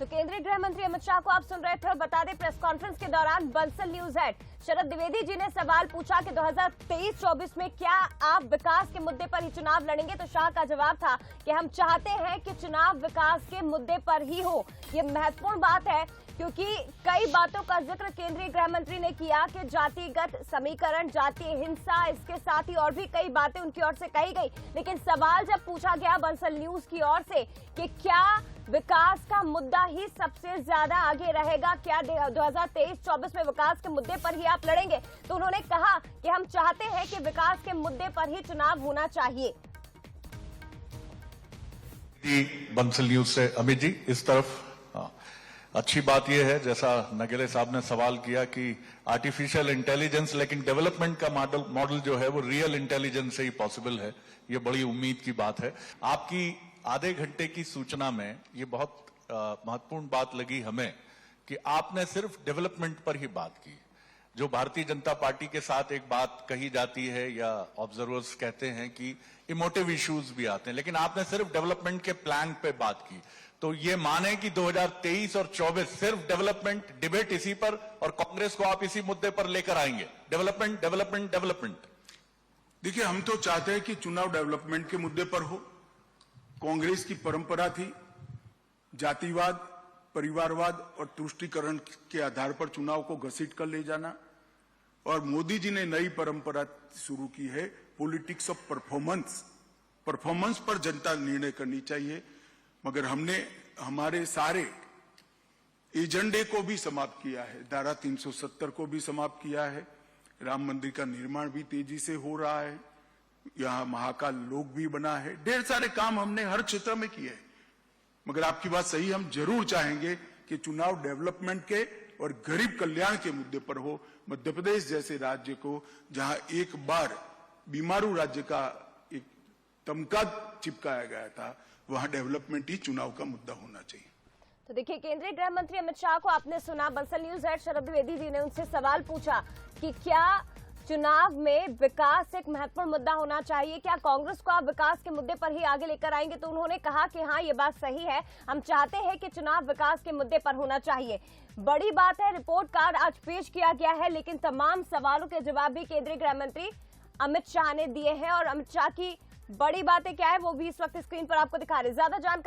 तो केंद्रीय गृह मंत्री अमित शाह को आप सुन रहे थे और बता दें प्रेस कॉन्फ्रेंस के दौरान बंसल न्यूज हेड शरद द्विवेदी जी ने सवाल पूछा कि 2023-24 में क्या आप विकास के मुद्दे पर ही चुनाव लड़ेंगे। तो शाह का जवाब था कि हम चाहते हैं कि चुनाव विकास के मुद्दे पर ही हो। ये महत्वपूर्ण बात है क्योंकि कई बातों का जिक्र केंद्रीय गृह मंत्री ने किया कि जातिगत समीकरण, जातीय हिंसा, इसके साथ ही और भी कई बातें उनकी ओर से कही गई। लेकिन सवाल जब पूछा गया बंसल न्यूज की ओर से कि क्या विकास का मुद्दा ही सबसे ज्यादा आगे रहेगा, क्या 2023-24 में विकास के मुद्दे पर ही आप लड़ेंगे, तो उन्होंने कहा कि हम चाहते हैं कि विकास के मुद्दे पर ही चुनाव होना चाहिए। बंसल न्यूज से अमित जी इस तरफ। अच्छी बात यह है जैसा नगेले साहब ने सवाल किया कि आर्टिफिशियल इंटेलिजेंस, लेकिन डेवलपमेंट का मॉडल जो है वो रियल इंटेलिजेंस से ही पॉसिबल है। ये बड़ी उम्मीद की बात है। आपकी आधे घंटे की सूचना में ये बहुत महत्वपूर्ण बात लगी हमें कि आपने सिर्फ डेवलपमेंट पर ही बात की। जो भारतीय जनता पार्टी के साथ एक बात कही जाती है या ऑब्जर्वर्स कहते हैं कि इमोटिव इश्यूज भी आते हैं, लेकिन आपने सिर्फ डेवलपमेंट के प्लान पे बात की। तो ये माने कि 2023 और 24 सिर्फ डेवलपमेंट डिबेट इसी पर, और कांग्रेस को आप इसी मुद्दे पर लेकर आएंगे, डेवलपमेंट डेवलपमेंट डेवलपमेंट। देखिए, हम तो चाहते हैं कि चुनाव डेवलपमेंट के मुद्दे पर हो। कांग्रेस की परंपरा थी जातिवाद, परिवारवाद और तुष्टीकरण के आधार पर चुनाव को घसीट कर ले जाना, और मोदी जी ने नई परंपरा शुरू की है पॉलिटिक्स ऑफ परफॉर्मेंस। परफॉर्मेंस पर जनता निर्णय करनी चाहिए। मगर हमने हमारे सारे एजेंडे को भी समाप्त किया है, धारा 370 को भी समाप्त किया है। राम मंदिर का निर्माण भी तेजी से हो रहा है, यहाँ महाकाल लोक भी बना है, ढेर सारे काम हमने हर क्षेत्र में किए हैं। मगर आपकी बात सही, हम जरूर चाहेंगे कि चुनाव डेवलपमेंट के और गरीब कल्याण के मुद्दे पर हो। मध्य प्रदेश जैसे राज्य को, जहां एक बार बीमारू राज्य का एक तमगा चिपकाया गया था, वहां डेवलपमेंट ही चुनाव का मुद्दा होना चाहिए। तो देखिए, केंद्रीय गृह मंत्री अमित शाह को आपने सुना। बंसल न्यूज हेड शरद द्विवेदी जी ने उनसे सवाल पूछा कि क्या चुनाव में विकास एक महत्वपूर्ण मुद्दा होना चाहिए, क्या कांग्रेस को आप विकास के मुद्दे पर ही आगे लेकर आएंगे। तो उन्होंने कहा कि हाँ, ये बात सही है, हम चाहते हैं कि चुनाव विकास के मुद्दे पर होना चाहिए। बड़ी बात है, रिपोर्ट कार्ड आज पेश किया गया है, लेकिन तमाम सवालों के जवाब भी केंद्रीय गृह मंत्री अमित शाह ने दिए हैं। और अमित शाह की बड़ी बातें क्या है वो भी इस वक्त स्क्रीन पर आपको दिखा रहे। ज्यादा जानकारी